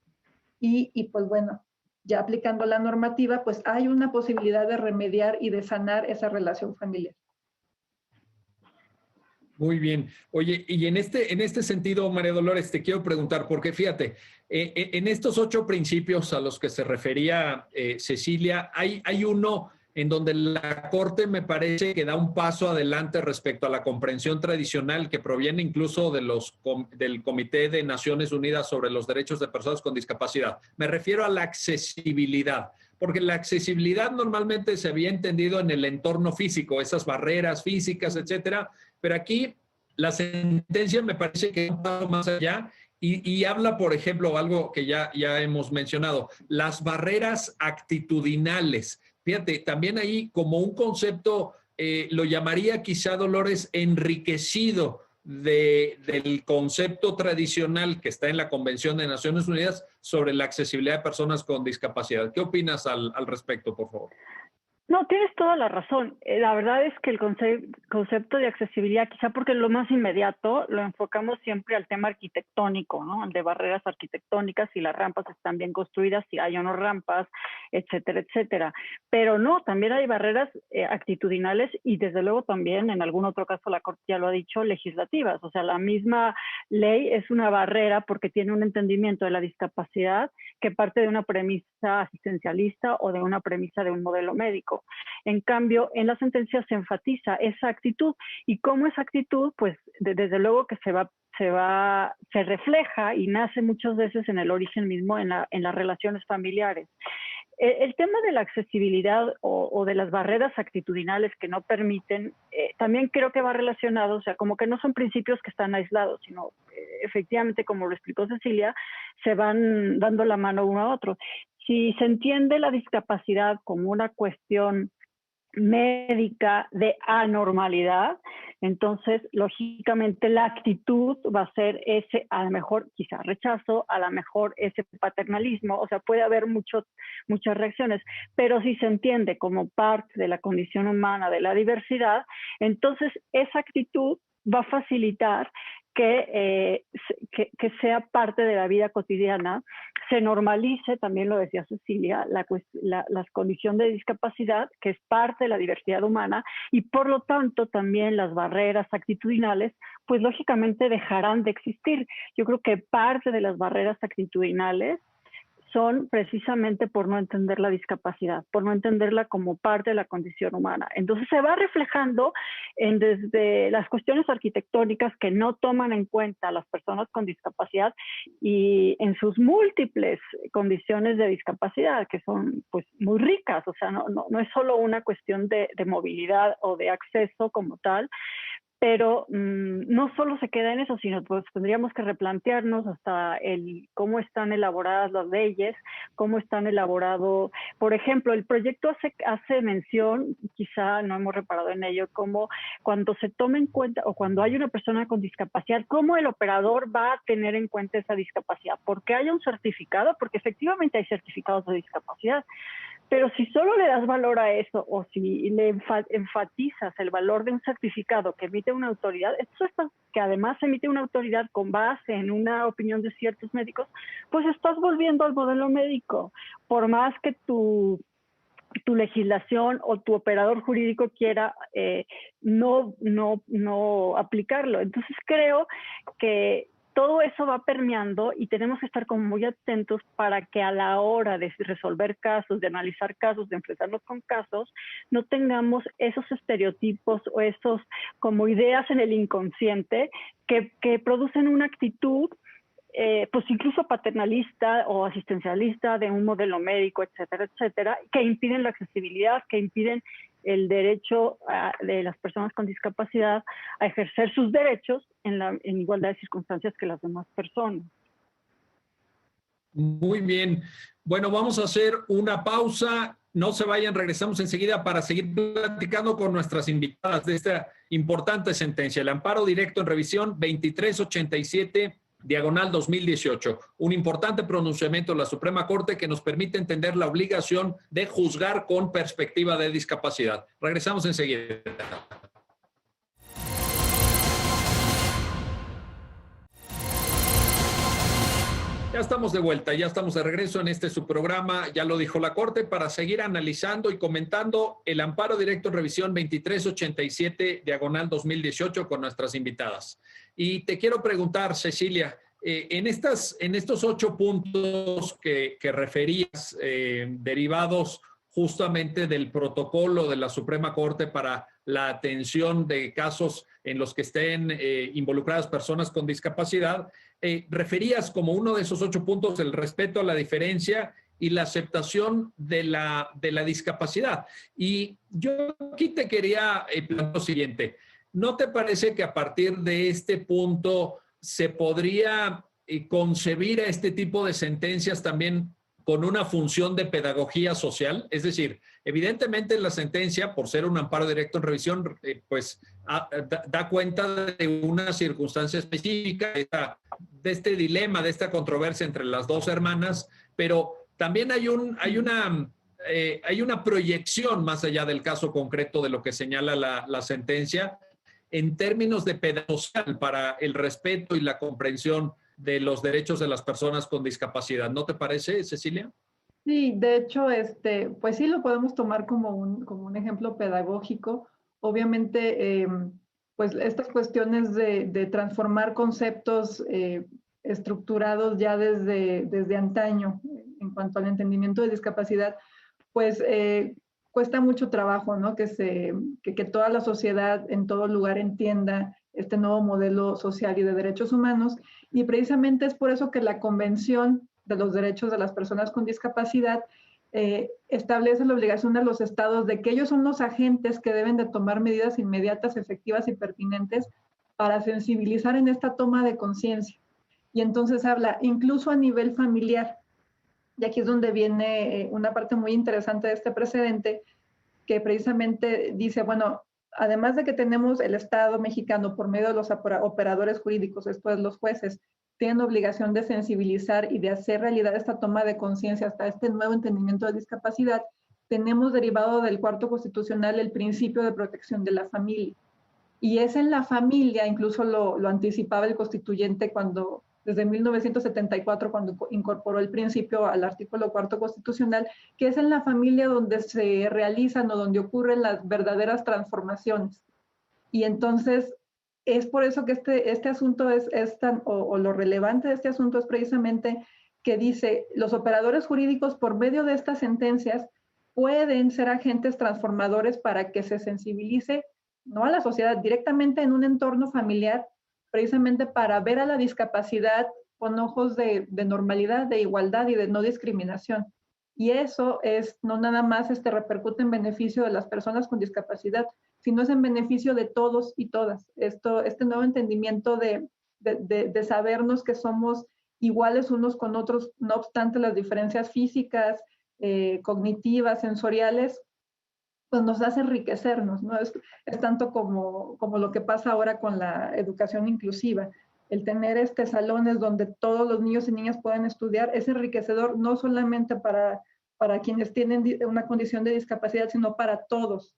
Y pues bueno, ya aplicando la normativa, pues hay una posibilidad de remediar y de sanar esa relación familiar. Muy bien. Oye, y en este sentido, María Dolores, te quiero preguntar, porque fíjate, en estos 8 principios a los que se refería Cecilia, hay uno en donde la Corte me parece que da un paso adelante respecto a la comprensión tradicional que proviene incluso del Comité de Naciones Unidas sobre los Derechos de Personas con Discapacidad. Me refiero a la accesibilidad, porque la accesibilidad normalmente se había entendido en el entorno físico, esas barreras físicas, etcétera, pero aquí la sentencia me parece que va un paso más allá y habla, por ejemplo, algo que ya hemos mencionado, las barreras actitudinales. Fíjate, también ahí como un concepto, lo llamaría quizá, Dolores, enriquecido del concepto tradicional que está en la Convención de Naciones Unidas sobre la accesibilidad de personas con discapacidad. ¿Qué opinas al respecto, por favor? No, tienes toda la razón. La verdad es que el concepto de accesibilidad, quizá porque lo más inmediato, lo enfocamos siempre al tema arquitectónico, ¿no? El de barreras arquitectónicas, si las rampas están bien construidas, si hay o no rampas, etcétera, etcétera. Pero no, también hay barreras actitudinales y desde luego también, en algún otro caso la Corte ya lo ha dicho, legislativas. O sea, la misma ley es una barrera porque tiene un entendimiento de la discapacidad que parte de una premisa asistencialista o de una premisa de un modelo médico. En cambio, en la sentencia se enfatiza esa actitud, y cómo esa actitud, pues desde luego que se refleja y nace muchas veces en el origen mismo, en las relaciones familiares. El tema de la accesibilidad o de las barreras actitudinales que no permiten, también creo que va relacionado, o sea, como que no son principios que están aislados, sino efectivamente, como lo explicó Cecilia, se van dando la mano uno a otro. Si se entiende la discapacidad como una cuestión médica de anormalidad, entonces lógicamente la actitud va a ser ese, a lo mejor quizá rechazo, a lo mejor ese paternalismo, o sea, puede haber muchas reacciones, pero si se entiende como parte de la condición humana, de la diversidad, entonces esa actitud va a facilitar que sea parte de la vida cotidiana, se normalice, también lo decía Cecilia, la condición de discapacidad, que es parte de la diversidad humana, y por lo tanto también las barreras actitudinales, pues lógicamente dejarán de existir. Yo creo que parte de las barreras actitudinales son precisamente por no entender la discapacidad, por no entenderla como parte de la condición humana. Entonces se va reflejando desde las cuestiones arquitectónicas que no toman en cuenta a las personas con discapacidad y en sus múltiples condiciones de discapacidad, que son pues muy ricas, o sea, no es solo una cuestión de movilidad o de acceso como tal, pero no solo se queda en eso, sino pues tendríamos que replantearnos hasta cómo están elaboradas las leyes, cómo están elaborado, por ejemplo, el proyecto hace mención, quizá no hemos reparado en ello, como cuando se toma en cuenta o cuando hay una persona con discapacidad, cómo el operador va a tener en cuenta esa discapacidad, porque haya un certificado, porque efectivamente hay certificados de discapacidad. Pero si solo le das valor a eso o si le enfatizas el valor de un certificado que emite una autoridad, que además emite una autoridad con base en una opinión de ciertos médicos, pues estás volviendo al modelo médico. Por más que tu legislación o tu operador jurídico quiera no aplicarlo. Entonces creo que todo eso va permeando y tenemos que estar como muy atentos para que a la hora de resolver casos, de analizar casos, de enfrentarnos con casos, no tengamos esos estereotipos o esos como ideas en el inconsciente que producen una actitud pues incluso paternalista o asistencialista de un modelo médico, etcétera, etcétera, que impiden la accesibilidad, que impiden el derecho de las personas con discapacidad a ejercer sus derechos en igualdad de circunstancias que las demás personas. Muy bien. Bueno, vamos a hacer una pausa. No se vayan, regresamos enseguida para seguir platicando con nuestras invitadas de esta importante sentencia. El amparo directo en revisión 2387/2018. Un importante pronunciamiento de la Suprema Corte que nos permite entender la obligación de juzgar con perspectiva de discapacidad. Regresamos enseguida. Ya estamos de vuelta, ya estamos de regreso en este su programa, ya lo dijo la Corte, para seguir analizando y comentando el amparo directo en revisión 2387/2018 con nuestras invitadas. Y te quiero preguntar, Cecilia, en estos 8 puntos que referías, derivados justamente del protocolo de la Suprema Corte para la atención de casos en los que estén involucradas personas con discapacidad, referías como uno de esos 8 puntos el respeto a la diferencia y la aceptación de la discapacidad. Y yo aquí te quería plantear lo siguiente. ¿No te parece que a partir de este punto se podría concebir a este tipo de sentencias también con una función de pedagogía social? Es decir, evidentemente la sentencia, por ser un amparo directo en revisión, pues da cuenta de una circunstancia específica, de este dilema, de esta controversia entre las dos hermanas, pero también hay una proyección más allá del caso concreto de lo que señala la sentencia en términos de pedagogía para el respeto y la comprensión de los derechos de las personas con discapacidad. ¿No te parece, Cecilia? Sí, de hecho, pues sí lo podemos tomar como un ejemplo pedagógico. Obviamente, pues estas cuestiones de transformar conceptos estructurados ya desde antaño en cuanto al entendimiento de discapacidad, pues cuesta mucho trabajo, ¿no? Que toda la sociedad en todo lugar entienda este nuevo modelo social y de derechos humanos. Y precisamente es por eso que la Convención de los Derechos de las Personas con Discapacidad establece la obligación de los estados de que ellos son los agentes que deben de tomar medidas inmediatas, efectivas y pertinentes para sensibilizar en esta toma de conciencia. Y entonces habla incluso a nivel familiar. Y aquí es donde viene una parte muy interesante de este precedente, que precisamente dice, bueno, además de que tenemos el Estado mexicano por medio de los operadores jurídicos, esto es los jueces, tienen obligación de sensibilizar y de hacer realidad esta toma de conciencia hasta este nuevo entendimiento de discapacidad, tenemos derivado del cuarto constitucional el principio de protección de la familia. Y es en la familia, incluso lo anticipaba el constituyente cuando, desde 1974, cuando incorporó el principio al artículo cuarto constitucional, que es en la familia donde se realizan o donde ocurren las verdaderas transformaciones. Y entonces, es por eso que este asunto es tan, o lo relevante de este asunto es precisamente que dice, los operadores jurídicos por medio de estas sentencias pueden ser agentes transformadores para que se sensibilice no a la sociedad, directamente en un entorno familiar, precisamente para ver a la discapacidad con ojos de normalidad, de igualdad y de no discriminación. Y eso es, no nada más repercute en beneficio de las personas con discapacidad, sino es en beneficio de todos y todas. Este nuevo entendimiento de sabernos que somos iguales unos con otros, no obstante las diferencias físicas, cognitivas, sensoriales, pues nos hace enriquecernos, ¿no? Es tanto como lo que pasa ahora con la educación inclusiva. El tener salones donde todos los niños y niñas pueden estudiar es enriquecedor no solamente para quienes tienen una condición de discapacidad, sino para todos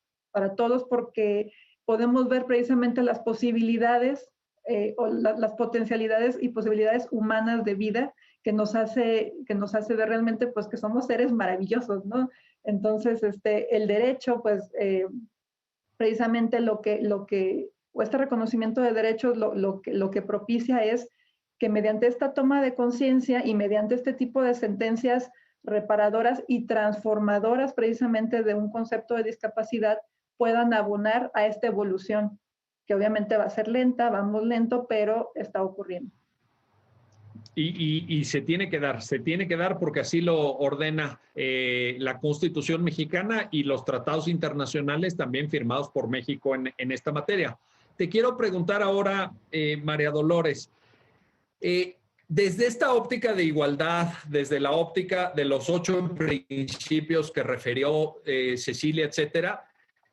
porque podemos ver precisamente las posibilidades o las potencialidades y posibilidades humanas de vida que nos hace ver realmente pues que somos seres maravillosos, ¿no? Entonces, el derecho, pues, precisamente o este reconocimiento de derechos lo que propicia es que mediante esta toma de conciencia y mediante este tipo de sentencias reparadoras y transformadoras precisamente de un concepto de discapacidad puedan abonar a esta evolución, que obviamente va a ser lenta, vamos lento, pero está ocurriendo. Y se tiene que dar porque así lo ordena la Constitución mexicana y los tratados internacionales también firmados por México en esta materia. Te quiero preguntar ahora, María Dolores, desde esta óptica de igualdad, desde la óptica de los 8 principios que refirió Cecilia, etcétera,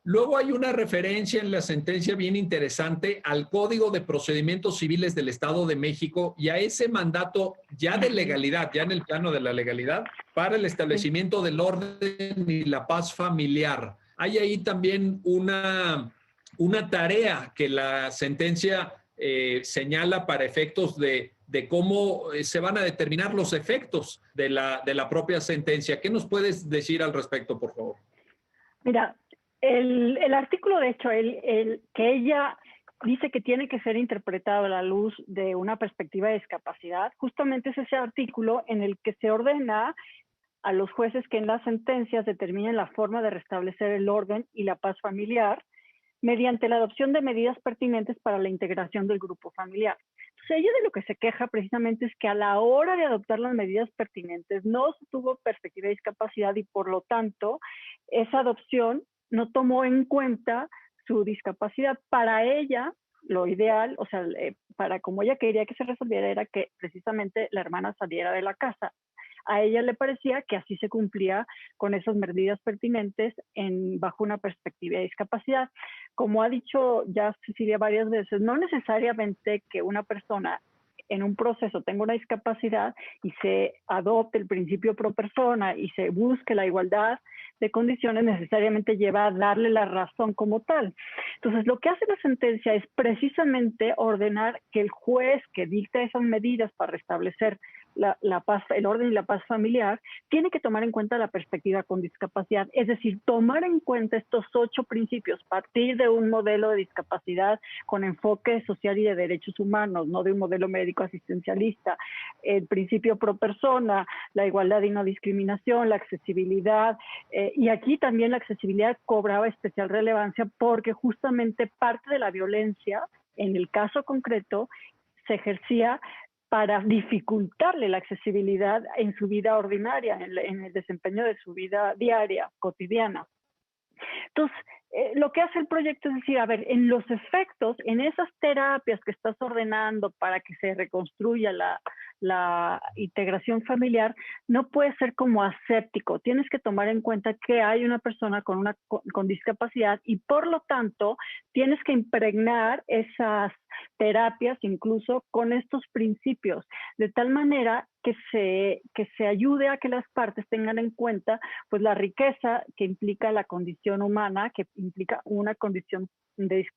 luego hay una referencia en la sentencia bien interesante al Código de Procedimientos Civiles del Estado de México y a ese mandato ya de legalidad, ya en el plano de la legalidad, para el establecimiento del orden y la paz familiar. Hay ahí también una tarea que la sentencia señala para efectos de cómo se van a determinar los efectos de la propia sentencia. ¿Qué nos puedes decir al respecto, por favor? Mira, el artículo, de hecho, que ella dice que tiene que ser interpretado a la luz de una perspectiva de discapacidad, justamente es ese artículo en el que se ordena a los jueces que en las sentencias determinen la forma de restablecer el orden y la paz familiar mediante la adopción de medidas pertinentes para la integración del grupo familiar. Entonces, ella de lo que se queja precisamente es que a la hora de adoptar las medidas pertinentes no se tuvo perspectiva de discapacidad y por lo tanto esa adopción no tomó en cuenta su discapacidad. Para ella, lo ideal, o sea, para como ella quería que se resolviera era que precisamente la hermana saliera de la casa. A ella le parecía que así se cumplía con esas medidas pertinentes bajo una perspectiva de discapacidad. Como ha dicho ya Cecilia varias veces, no necesariamente que una persona en un proceso tenga una discapacidad y se adopte el principio pro persona y se busque la igualdad de condiciones necesariamente lleva a darle la razón como tal. Entonces, lo que hace la sentencia es precisamente ordenar que el juez que dicta esas medidas para restablecer la paz, el orden y la paz familiar, tiene que tomar en cuenta la perspectiva con discapacidad, es decir, tomar en cuenta estos 8 principios, partir de un modelo de discapacidad con enfoque social y de derechos humanos, no de un modelo médico asistencialista, el principio pro persona, la igualdad y no discriminación, la accesibilidad, y aquí también la accesibilidad cobraba especial relevancia porque justamente parte de la violencia, en el caso concreto, se ejercía para dificultarle la accesibilidad en su vida ordinaria, en el desempeño de su vida diaria, cotidiana. Entonces, lo que hace el proyecto es decir, a ver, en los efectos, en esas terapias que estás ordenando para que se reconstruya la integración familiar, no puedes ser como aséptico. Tienes que tomar en cuenta que hay una persona con discapacidad y por lo tanto tienes que impregnar esas terapias incluso con estos principios, de tal manera que se ayude a que las partes tengan en cuenta pues la riqueza que implica la condición humana, que implica una condición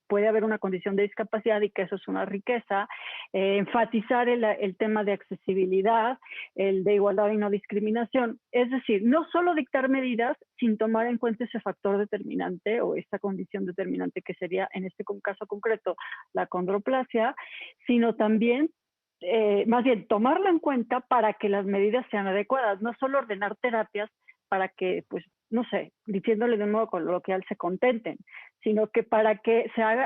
puede haber una condición de discapacidad y que eso es una riqueza, enfatizar el tema de accesibilidad, el de igualdad y no discriminación, es decir, no solo dictar medidas sin tomar en cuenta ese factor determinante o esta condición determinante que sería en este caso concreto la condroplasia, sino también más bien tomarlo en cuenta para que las medidas sean adecuadas, no solo ordenar terapias para que, pues, no sé, diciéndole de un modo coloquial, se contenten, sino que para que se lleve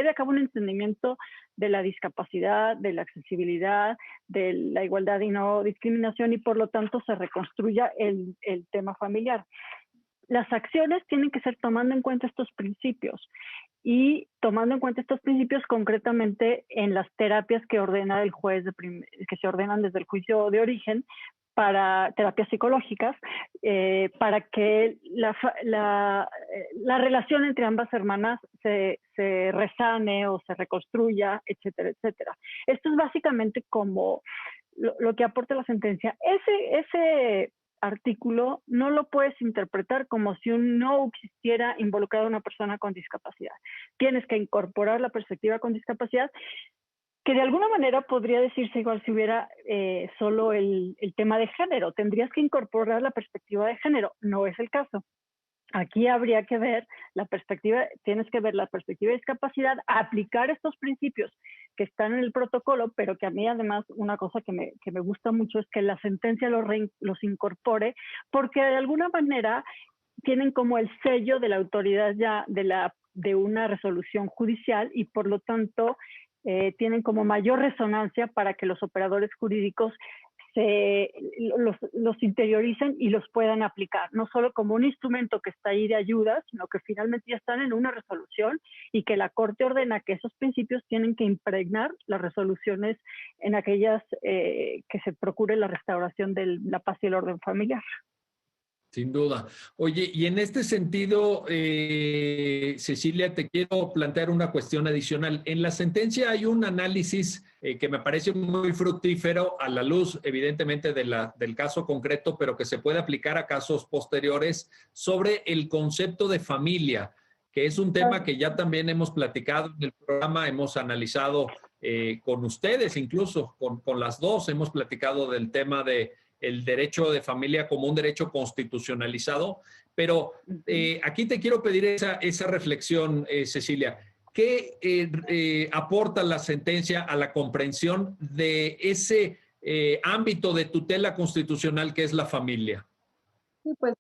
a cabo un entendimiento de la discapacidad, de la accesibilidad, de la igualdad y no discriminación y por lo tanto se reconstruya el tema familiar. Las acciones tienen que ser tomando en cuenta estos principios y tomando en cuenta estos principios concretamente en las terapias que ordena el juez, que se ordenan desde el juicio de origen, para terapias psicológicas, para que la relación entre ambas hermanas se resane o se reconstruya, etcétera, etcétera. Esto es básicamente como lo que aporta la sentencia. Ese artículo no lo puedes interpretar como si no existiera involucrada una persona con discapacidad. Tienes que incorporar la perspectiva con discapacidad, que de alguna manera podría decirse igual si hubiera solo el tema de género. Tendrías que incorporar la perspectiva de género. No es el caso. Aquí habría que ver tienes que ver la perspectiva de discapacidad, aplicar estos principios que están en el protocolo, pero que a mí además una cosa que me gusta mucho es que la sentencia los incorpore, porque de alguna manera tienen como el sello de la autoridad ya de una resolución judicial y por lo tanto tienen como mayor resonancia para que los operadores jurídicos los interioricen y los puedan aplicar, no solo como un instrumento que está ahí de ayuda, sino que finalmente ya están en una resolución y que la Corte ordena que esos principios tienen que impregnar las resoluciones en aquellas que se procure la restauración de la paz y el orden familiar. Sin duda. Oye, y en este sentido, Cecilia, te quiero plantear una cuestión adicional. En la sentencia hay un análisis que me parece muy fructífero a la luz, evidentemente, del caso concreto, pero que se puede aplicar a casos posteriores sobre el concepto de familia, que es un tema que ya también hemos platicado en el programa, hemos analizado con ustedes, incluso con las dos, hemos platicado del tema de el derecho de familia como un derecho constitucionalizado, pero aquí te quiero pedir esa reflexión, Cecilia. ¿Qué aporta la sentencia a la comprensión de ese ámbito de tutela constitucional que es la familia? Sí, pues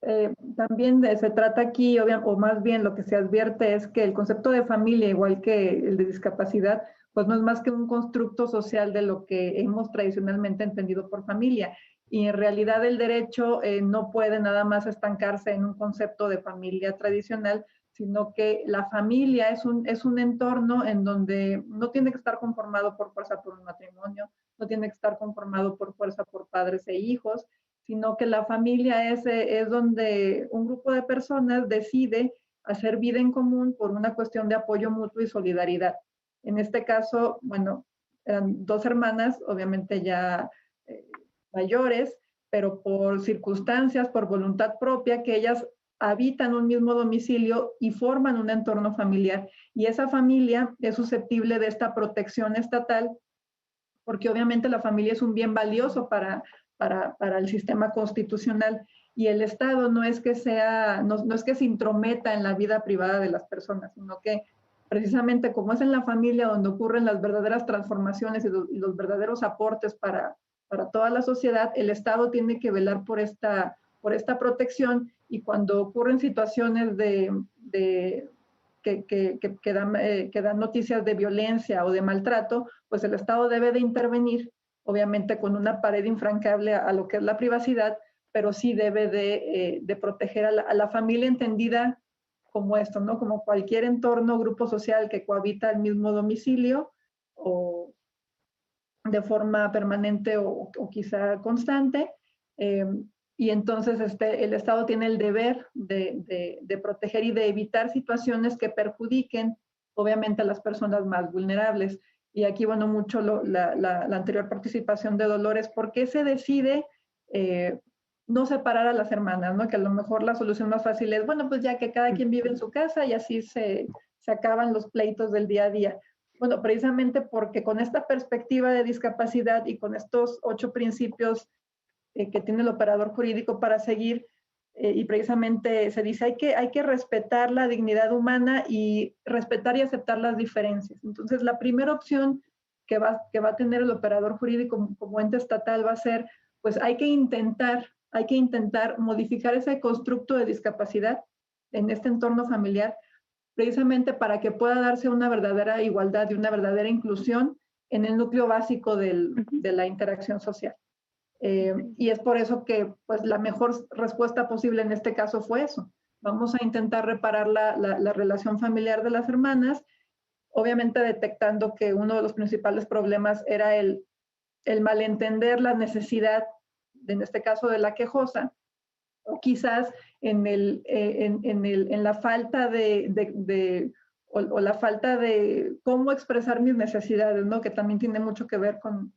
también se trata aquí, o más bien lo que se advierte es que el concepto de familia, igual que el de discapacidad, pues no es más que un constructo social de lo que hemos tradicionalmente entendido por familia. Y en realidad el derecho no puede nada más estancarse en un concepto de familia tradicional, sino que la familia es un entorno en donde no tiene que estar conformado por fuerza por un matrimonio, no tiene que estar conformado por fuerza por padres e hijos, sino que la familia es donde un grupo de personas decide hacer vida en común por una cuestión de apoyo mutuo y solidaridad. En este caso, bueno, eran dos hermanas, obviamente ya mayores, pero por circunstancias, por voluntad propia, que ellas habitan un mismo domicilio y forman un entorno familiar. Y esa familia es susceptible de esta protección estatal, porque obviamente la familia es un bien valioso para el sistema constitucional y el Estado no es que se intrometa en la vida privada de las personas, sino que precisamente como es en la familia donde ocurren las verdaderas transformaciones y los verdaderos aportes para toda la sociedad, el Estado tiene que velar por esta protección y cuando ocurren situaciones que dan noticias de violencia o de maltrato, pues el Estado debe de intervenir, obviamente con una pared infranqueable a lo que es la privacidad, pero sí debe de proteger a la familia entendida como esto, ¿no? Como cualquier entorno, grupo social que cohabita el mismo domicilio o de forma permanente o quizá constante. Y entonces el Estado tiene el deber de proteger y de evitar situaciones que perjudiquen, obviamente, a las personas más vulnerables. Y aquí, bueno, mucho la anterior participación de Dolores, ¿por qué se decide no separar a las hermanas, ¿no? Que a lo mejor la solución más fácil es, bueno, pues ya que cada quien vive en su casa y así se acaban los pleitos del día a día. Bueno, precisamente porque con esta perspectiva de discapacidad y con estos 8 principios que tiene el operador jurídico para seguir, y precisamente se dice hay que respetar la dignidad humana y respetar y aceptar las diferencias. Entonces, la primera opción que va a tener el operador jurídico como ente estatal va a ser, pues hay que intentar modificar ese constructo de discapacidad en este entorno familiar, precisamente para que pueda darse una verdadera igualdad y una verdadera inclusión en el núcleo básico de la interacción social. Y es por eso que pues, la mejor respuesta posible en este caso fue eso. Vamos a intentar reparar la relación familiar de las hermanas, obviamente detectando que uno de los principales problemas era el malentender la necesidad, en este caso de la quejosa, o quizás en la falta o la falta de cómo expresar mis necesidades, ¿no? Que también tiene mucho que ver con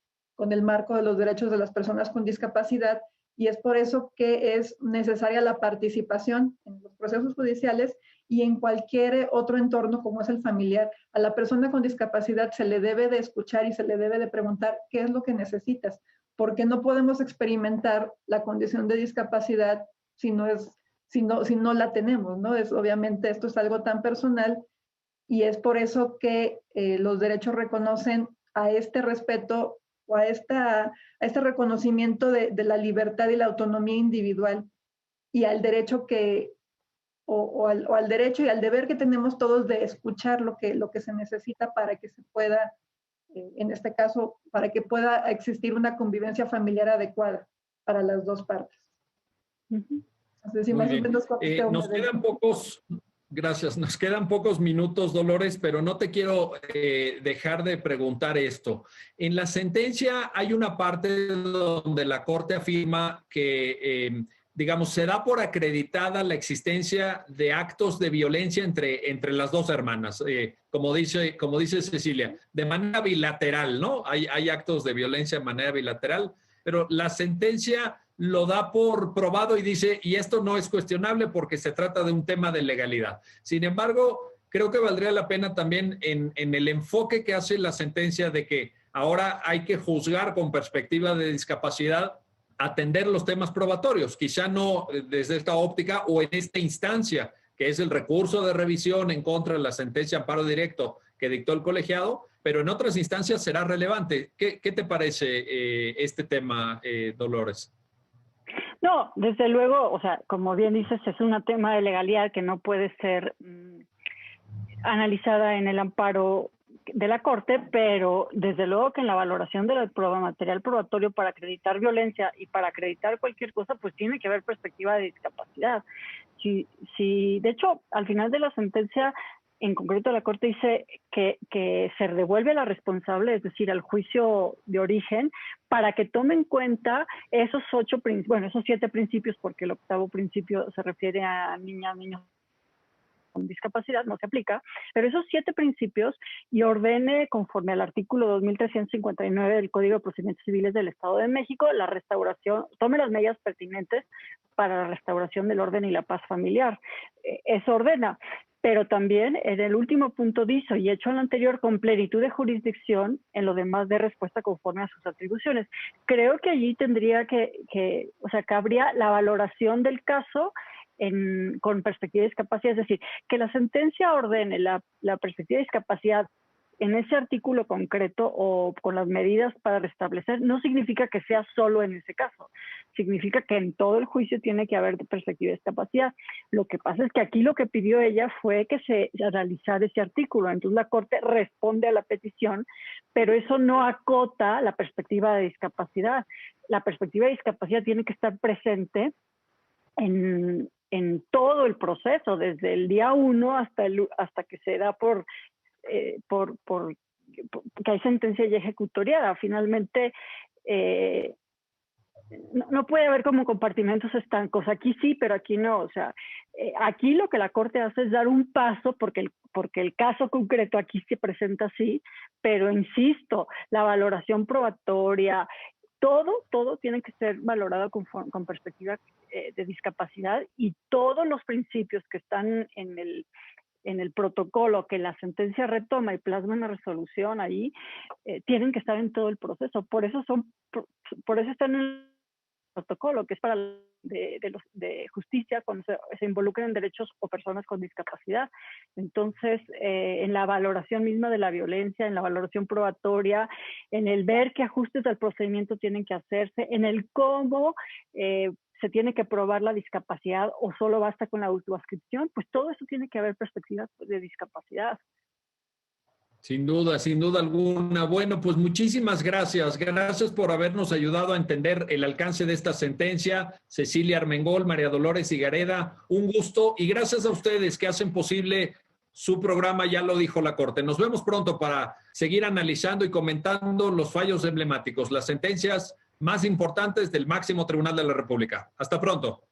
el marco de los derechos de las personas con discapacidad, y es por eso que es necesaria la participación en los procesos judiciales y en cualquier otro entorno como es el familiar. A la persona con discapacidad se le debe de escuchar y se le debe de preguntar qué es lo que necesitas, porque no podemos experimentar la condición de discapacidad si no la tenemos, ¿no? Obviamente esto es algo tan personal, y es por eso que los derechos reconocen a este respeto o a este reconocimiento de la libertad y la autonomía individual, y al derecho al derecho y al deber que tenemos todos de escuchar lo que se necesita para que se pueda, en este caso, para que pueda existir una convivencia familiar adecuada para las dos partes. Entonces, sí, Muy más o bien. menos Nos quedan pocos, gracias, nos quedan pocos minutos, Dolores, pero no te quiero dejar de preguntar esto. En la sentencia hay una parte donde la Corte afirma que, digamos, se da por acreditada la existencia de actos de violencia entre las dos hermanas, como dice Cecilia, de manera bilateral, ¿no? Hay actos de violencia de manera bilateral, pero la sentencia lo da por probado y dice, y esto no es cuestionable porque se trata de un tema de legalidad. Sin embargo, creo que valdría la pena también en el enfoque que hace la sentencia de que ahora hay que juzgar con perspectiva de discapacidad, atender los temas probatorios, quizá no desde esta óptica o en esta instancia, que es el recurso de revisión en contra de la sentencia de amparo directo que dictó el colegiado, pero en otras instancias será relevante. ¿Qué te parece este tema, Dolores? No, desde luego, o sea, como bien dices, es un tema de legalidad que no puede ser analizada en el amparo de la Corte, pero desde luego que en la valoración del material probatorio para acreditar violencia y para acreditar cualquier cosa, pues tiene que haber perspectiva de discapacidad. De hecho, al final de la sentencia, en concreto la Corte dice que se devuelve a la responsable, es decir, al juicio de origen, para que tome en cuenta esos 7 principios, porque el 8º principio se refiere a niños con discapacidad, no se aplica, pero esos 7 principios, y ordene, conforme al artículo 2359 del Código de Procedimientos Civiles del Estado de México, la restauración, tome las medidas pertinentes para la restauración del orden y la paz familiar. Eso ordena. Pero también en el último punto dice, y hecho en lo anterior, con plenitud de jurisdicción, en lo demás de respuesta conforme a sus atribuciones. Creo que allí tendría cabría la valoración del caso con perspectiva de discapacidad, es decir, que la sentencia ordene la perspectiva de discapacidad en ese artículo concreto o con las medidas para restablecer, no significa que sea solo en ese caso. Significa que en todo el juicio tiene que haber perspectiva de discapacidad. Lo que pasa es que aquí lo que pidió ella fue que se analizara ese artículo. Entonces la Corte responde a la petición, pero eso no acota la perspectiva de discapacidad. La perspectiva de discapacidad tiene que estar presente en todo el proceso, desde el día 1 hasta que se da por que hay sentencia ya ejecutoriada. Finalmente, no puede haber como compartimentos estancos. Aquí sí, pero aquí no. O sea, aquí lo que la Corte hace es dar un paso porque el caso concreto aquí se presenta así, pero insisto, la valoración probatoria, todo tiene que ser valorado con perspectiva de discapacidad, y todos los principios que están en el protocolo que la sentencia retoma y plasma en la resolución ahí, tienen que estar en todo el proceso. Por eso están en el protocolo, que es para de justicia cuando se involucran en derechos o personas con discapacidad. Entonces, en la valoración misma de la violencia, en la valoración probatoria, en el ver qué ajustes al procedimiento tienen que hacerse, en el cómo se tiene que probar la discapacidad o solo basta con la autoascripción, pues todo eso tiene que haber perspectivas de discapacidad. Sin duda alguna. Bueno, pues muchísimas gracias. Gracias por habernos ayudado a entender el alcance de esta sentencia. Cecilia Armengol, María Dolores Higareda, un gusto, y gracias a ustedes que hacen posible su programa, ya lo dijo la Corte. Nos vemos pronto para seguir analizando y comentando los fallos emblemáticos, las sentencias más importantes del máximo tribunal de la República. Hasta pronto.